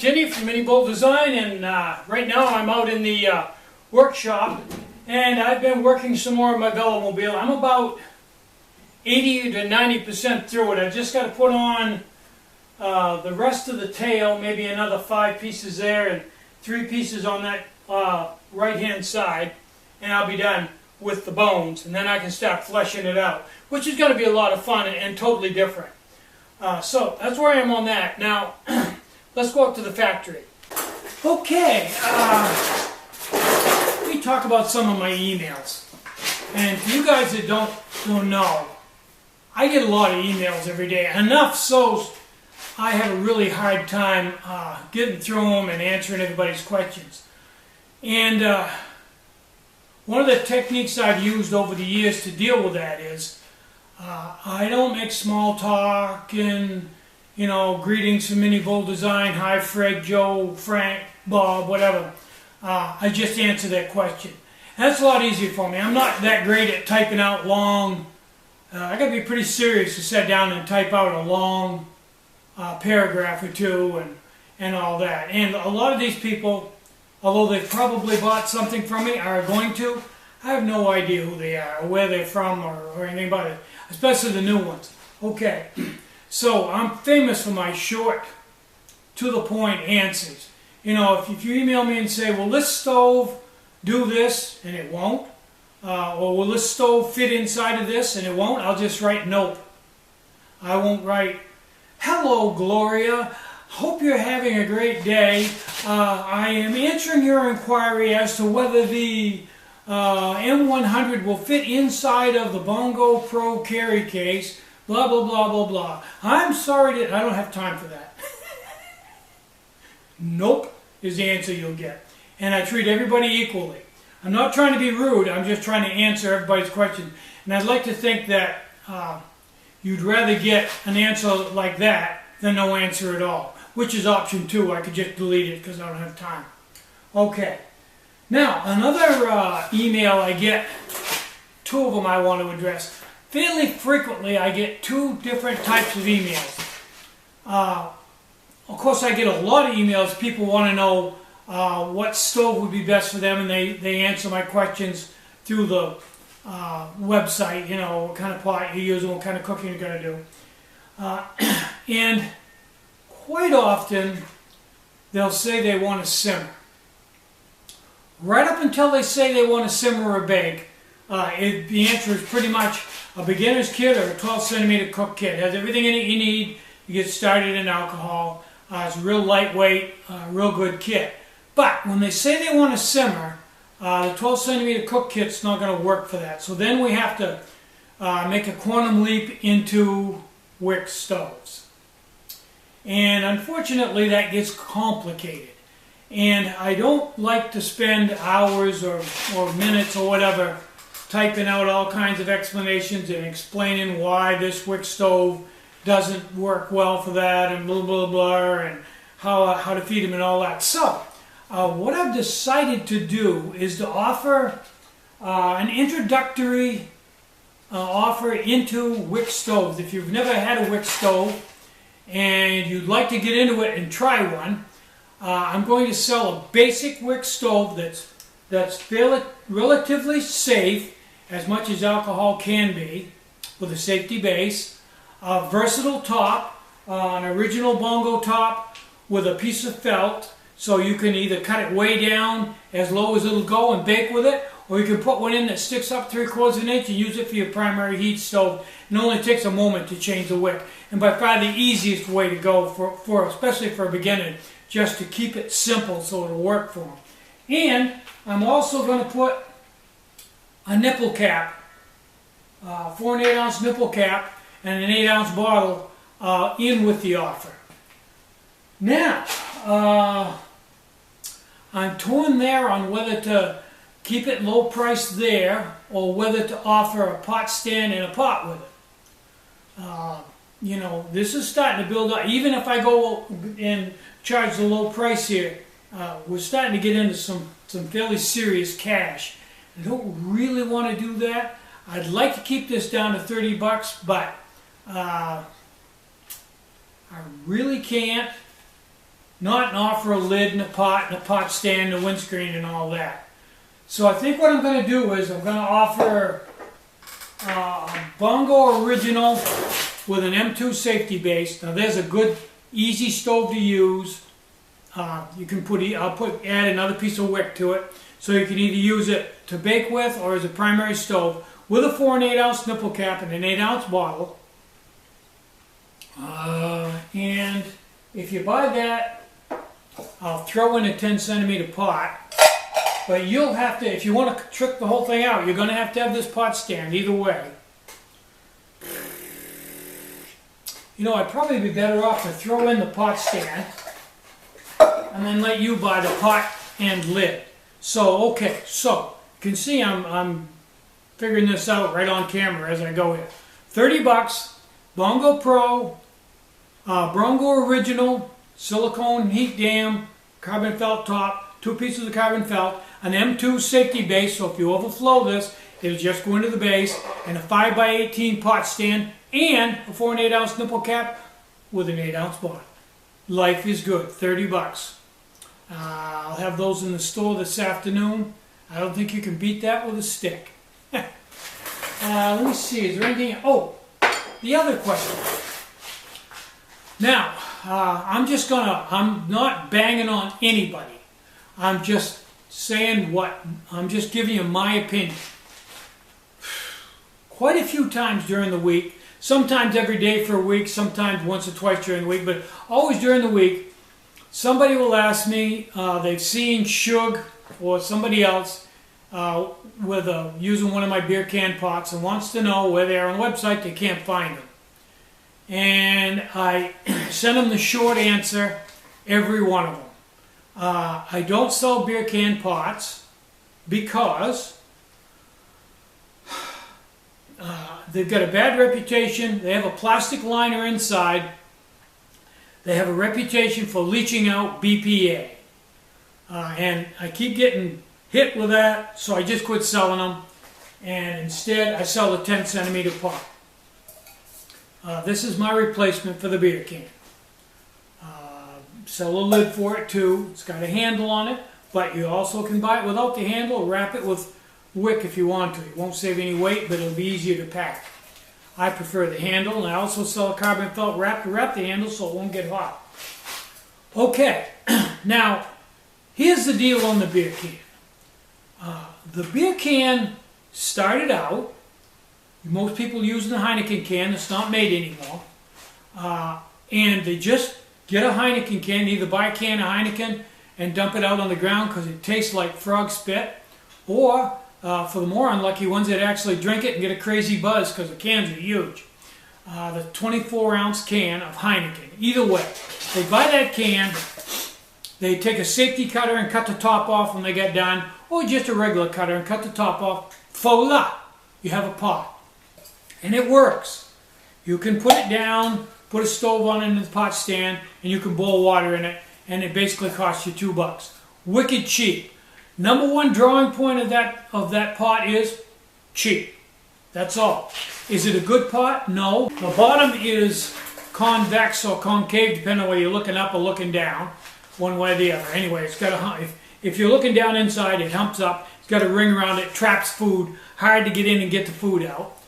Tinny from minibulldesign, and right now I'm out in the workshop, and I've been working some more on my velomobile. I'm about 80 to 90% through it. I just got to put on the rest of the tail, maybe another 5 pieces there and 3 pieces on that right hand side, and I'll be done with the bones, and then I can start fleshing it out, which is going to be a lot of fun and totally different. So that's where I am on that. Now, let's go up to the factory. Okay, let me talk about some of my emails. And for you guys that don't know, I get a lot of emails every day. Enough so I have a really hard time getting through them and answering everybody's questions. And one of the techniques I've used over the years to deal with that is I don't make small talk and, you know, greetings from minibulldesign, hi Fred, Joe, Frank, Bob, whatever. I just answer that question. That's a lot easier for me. I'm not that great at typing out long. I got to be pretty serious to sit down and type out a long paragraph or two and all that. And a lot of these people, although they've probably bought something from me, are going to, I have no idea who they are or where they're from or anything about it, especially the new ones. Okay, so I'm famous for my short, to-the-point answers. You know, if you email me and say, will this stove do this, and it won't, or will this stove fit inside of this, and it won't, I'll just write nope. I won't write, hello Gloria, hope you're having a great day. I am answering your inquiry as to whether the M100 will fit inside of the Bongo Pro carry case, blah, blah, blah, blah, blah. I'm sorry that I don't have time for that. Nope is the answer you'll get. And I treat everybody equally. I'm not trying to be rude, I'm just trying to answer everybody's questions. And I'd like to think that you'd rather get an answer like that than no answer at all, which is option 2. I could just delete it because I don't have time. Okay. Now, another email I get, 2 of them I want to address. Fairly frequently I get 2 different types of emails. Of course I get a lot of emails. People want to know what stove would be best for them, and they answer my questions through the website, you know, what kind of pot you're using, what kind of cooking you're going to do. And quite often they'll say they want to simmer. Right up until they say they want to simmer or bake, the answer is pretty much a beginner's kit or a 12 centimeter cook kit. It has everything in it you need. You get started in alcohol. It's a real lightweight, real good kit. But when they say they want to simmer, the 12 centimeter cook kit's not going to work for that. So then we have to make a quantum leap into wick stoves. And unfortunately that gets complicated. And I don't like to spend hours or minutes or whatever typing out all kinds of explanations and explaining why this wick stove doesn't work well for that and blah blah blah and how to feed them and all that. So what I've decided to do is to offer an introductory offer into wick stoves. If you've never had a wick stove and you'd like to get into it and try one, I'm going to sell a basic wick stove that's relatively safe, as much as alcohol can be, with a safety base, a versatile top, an original Bongo top with a piece of felt, so you can either cut it way down as low as it'll go and bake with it, or you can put one in that sticks up 3/4 of an inch and use it for your primary heat stove. It only takes a moment to change the wick, and by far the easiest way to go for especially for a beginner, just to keep it simple so it'll work for them. And I'm also going to put a nipple cap, 4 and 8 ounce nipple cap and an 8 ounce bottle in with the offer. Now, I'm torn there on whether to keep it low price there or whether to offer a pot stand and a pot with it. You know, this is starting to build up. Even if I go and charge the low price here, we're starting to get into some fairly serious cash. I don't really want to do that. I'd like to keep this down to 30 bucks, but I really can't not offer a lid and a pot stand, and a windscreen and all that. So I think what I'm going to do is I'm going to offer Bongo Original with an M2 safety base. Now there's a good easy stove to use. You can add another piece of wick to it, so you can either use it to bake with or as a primary stove with a 4 1/8 ounce nipple cap and an 8 ounce bottle. And if you buy that, I'll throw in a 10 centimeter pot. But you'll have to, if you want to trick the whole thing out, you're going to have this pot stand either way. You know, I'd probably be better off to throw in the pot stand and then let you buy the pot and lid. So, okay, so you can see I'm figuring this out right on camera as I go here. 30 bucks, Bongo Pro, Bongo Original, silicone heat dam, carbon felt top, 2 pieces of carbon felt, an M2 safety base, so if you overflow this, it'll just go into the base, and a 5x18 pot stand, and a 4 1/8 ounce nipple cap with an 8 ounce bottle. Life is good, 30 bucks. I'll have those in the store this afternoon. I don't think you can beat that with a stick. Let me see, is there anything? Oh, the other question. Now, I'm not banging on anybody. I'm just saying I'm just giving you my opinion. Quite a few times during the week, sometimes every day for a week, sometimes once or twice during the week, but always during the week, somebody will ask me, they've seen Shug or somebody else using one of my beer can pots and wants to know where they are on the website. They can't find them. And I send them the short answer, every one of them. I don't sell beer can pots because they've got a bad reputation. They have a plastic liner inside. They have a reputation for leaching out BPA. And I keep getting hit with that, so I just quit selling them. And instead, I sell a 10 centimeter pot. This is my replacement for the beer can. Sell a lid for it too. It's got a handle on it, but you also can buy it without the handle, wrap it with wick if you want to. It won't save any weight, but it'll be easier to pack. I prefer the handle, and I also sell a carbon felt wrap to wrap the handle so it won't get hot. Okay, now here's the deal on the beer can. The beer can started out, most people using the Heineken can, it's not made anymore, and they just get a Heineken can, either buy a can of Heineken and dump it out on the ground because it tastes like frog spit, or for the more unlucky ones that actually drink it and get a crazy buzz because the cans are huge. The 24 ounce can of Heineken. Either way, they buy that can, they take a safety cutter and cut the top off when they get done, or just a regular cutter and cut the top off. Voila! You have a pot. And it works. You can put it down, put a stove on it in the pot stand, and you can boil water in it, and it basically costs you $2. Wicked cheap. Number one drawing point of that pot is cheap. That's all. Is it a good pot? No. The bottom is convex or concave, depending on whether you're looking up or looking down, one way or the other. Anyway, it's got a if you're looking down inside, it humps up. It's got a ring around it, traps food, hard to get in and get the food out.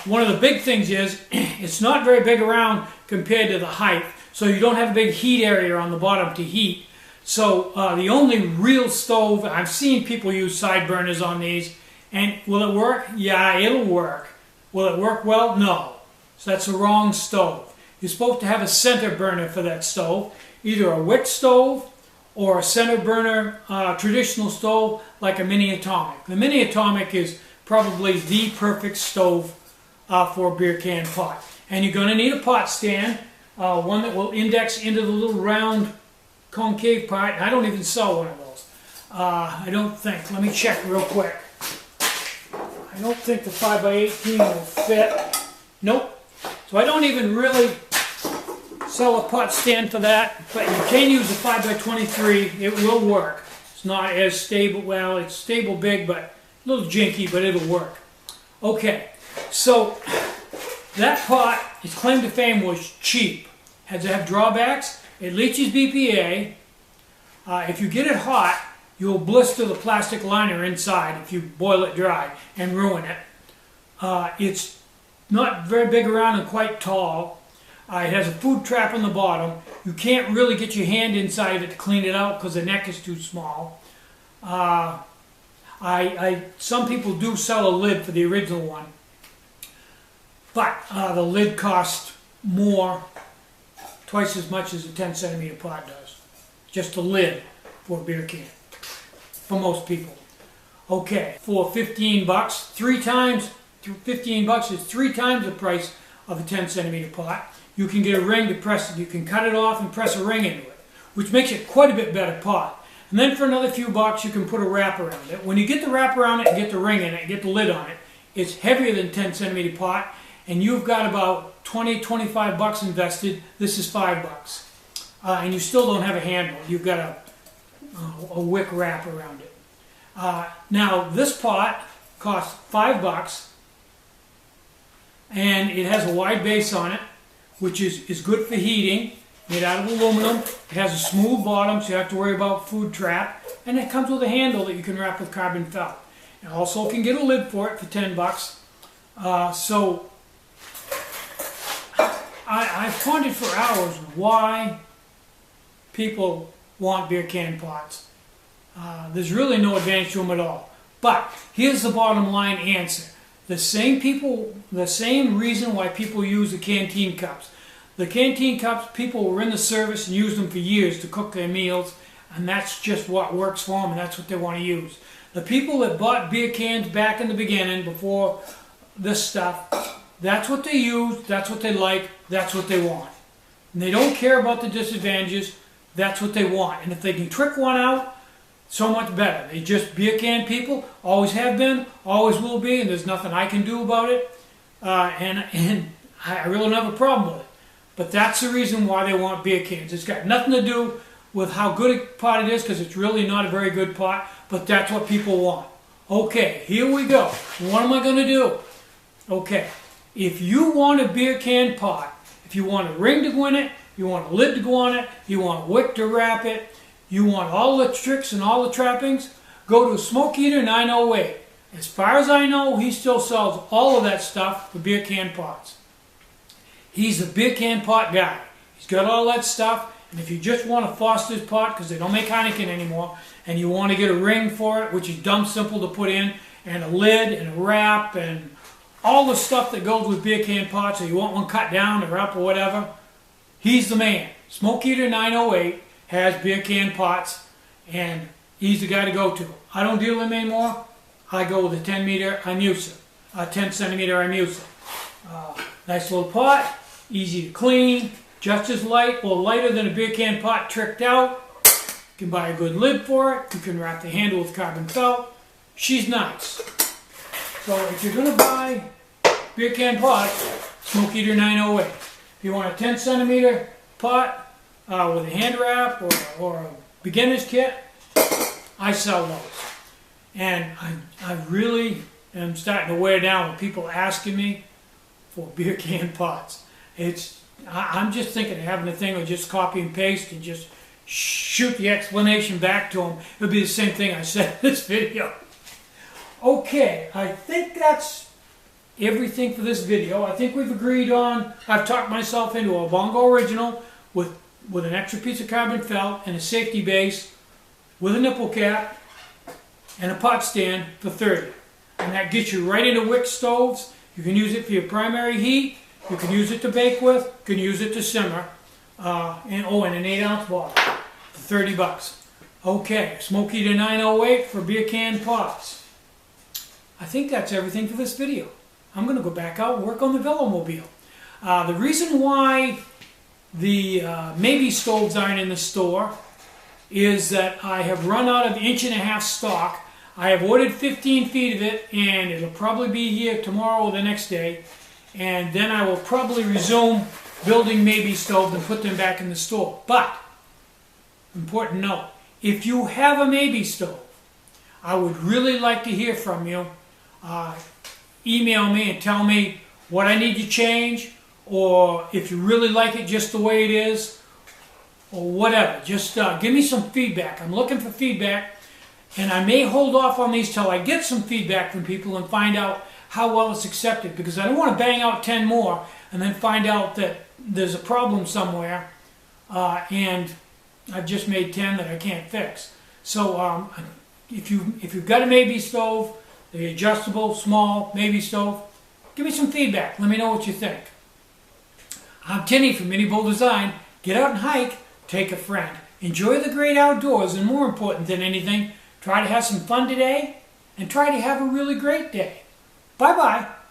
One of the big things is it's not very big around compared to the height, so you don't have a big heat area on the bottom to heat. So the only real stove, I've seen people use side burners on these, and will it work? Yeah, it'll work. Will it work well? No. So that's the wrong stove. You're supposed to have a center burner for that stove, either a wick stove or a center burner traditional stove like a mini atomic. The mini atomic is probably the perfect stove for a beer can pot. And you're going to need a pot stand, one that will index into the little round concave pot. I don't even sell one of those. I don't think. Let me check real quick. I don't think the 5x18 will fit. Nope. So I don't even really sell a pot stand for that, but you can use a 5x23. It will work. It's not as stable. Well, it's stable big, but a little jinky, but it'll work. Okay, so that pot, its claim to fame was cheap. Had to have drawbacks. It leaches BPA. If you get it hot, you'll blister the plastic liner inside if you boil it dry and ruin it. It's not very big around and quite tall. It has a food trap on the bottom. You can't really get your hand inside it to clean it out because the neck is too small. Some people do sell a lid for the original one, but the lid costs more, twice as much as a 10 centimeter pot does. Just a lid for a beer can, for most people. Okay, for 15 bucks, 15 bucks is 3 times the price of a 10 centimeter pot. You can get a ring to press it. You can cut it off and press a ring into it, which makes it quite a bit better pot. And then for another few bucks, you can put a wrap around it. When you get the wrap around it and get the ring in it and get the lid on it, it's heavier than 10 centimeter pot, and you've got about 20, 25 bucks invested. This is 5 bucks. And you still don't have a handle. You've got a wick wrap around it. Now, this pot costs 5 bucks, and it has a wide base on it, which is good for heating, made out of aluminum. It has a smooth bottom, so you have to worry about food trap, and it comes with a handle that you can wrap with carbon felt. You also can get a lid for it for 10 bucks. So I've pondered for hours why people want beer can pots. There's really no advantage to them at all. But here's the bottom line answer. The same reason why people use the canteen cups. The canteen cups, people were in the service and used them for years to cook their meals, and that's just what works for them, and that's what they want to use. The people that bought beer cans back in the beginning, before this stuff, that's what they use, that's what they like, that's what they want. And they don't care about the disadvantages, that's what they want. And if they can trick one out, so much better. They just beer can people, always have been, always will be, and there's nothing I can do about it. And I really don't have a problem with it. But that's the reason why they want beer cans. It's got nothing to do with how good a pot it is, because it's really not a very good pot, but that's what people want. Okay, here we go. What am I going to do? Okay, if you want a beer can pot, if you want a ring to go in it, you want a lid to go on it, you want a wick to wrap it, you want all the tricks and all the trappings, go to Smoke Eater 908. As far as I know, he still sells all of that stuff for beer can pots. He's the beer can pot guy. He's got all that stuff, and if you just want a Foster's pot, because they don't make Heineken anymore, and you want to get a ring for it, which is dumb simple to put in, and a lid, and a wrap, and all the stuff that goes with beer can pots, or you want one cut down, or up, or whatever, he's the man. Smoke Eater 908 has beer can pots, and he's the guy to go to. I don't deal with him anymore. I go with a 10 centimeter Imusa. Nice little pot, easy to clean, just as light or lighter than a beer can pot tricked out. You can buy a good lid for it. You can wrap the handle with carbon felt. She's nice. So if you're going to buy beer can pots, Smoke Eater 908. If you want a 10 centimeter pot with a hand wrap or a beginner's kit, I sell those. And I really am starting to wear down with people asking me for beer can pots. I'm just thinking of having a thing of just copy and paste and just shoot the explanation back to them. It'll be the same thing I said in this video. Okay, I think that's everything for this video. I think we've agreed on, I've talked myself into a Bongo Original with an extra piece of carbon felt and a safety base with a nipple cap and a pot stand for $30. And that gets you right into wick stoves. You can use it for your primary heat. You can use it to bake with. You can use it to simmer. And an 8-ounce bottle for 30 bucks. Okay, Smoke Eater 908 for beer can pots. I think that's everything for this video. I'm going to go back out and work on the Velomobile. The reason why the maybe stoves aren't in the store is that I have run out of 1.5-inch stock. I have ordered 15 feet of it, and it'll probably be here tomorrow or the next day. And then I will probably resume building maybe stoves and put them back in the store. But, important note, if you have a maybe stove, I would really like to hear from you. Email me and tell me what I need to change, or if you really like it just the way it is, or whatever. Just give me some feedback. I'm looking for feedback, and I may hold off on these till I get some feedback from people and find out how well it's accepted, because I don't want to bang out 10 more and then find out that there's a problem somewhere and I've just made 10 that I can't fix. So if you've got a maybe stove, the adjustable, small, maybe stove, give me some feedback. Let me know what you think. I'm Tinny from minibulldesign. Get out and hike, take a friend. Enjoy the great outdoors, and more important than anything, try to have some fun today and try to have a really great day. Bye-bye.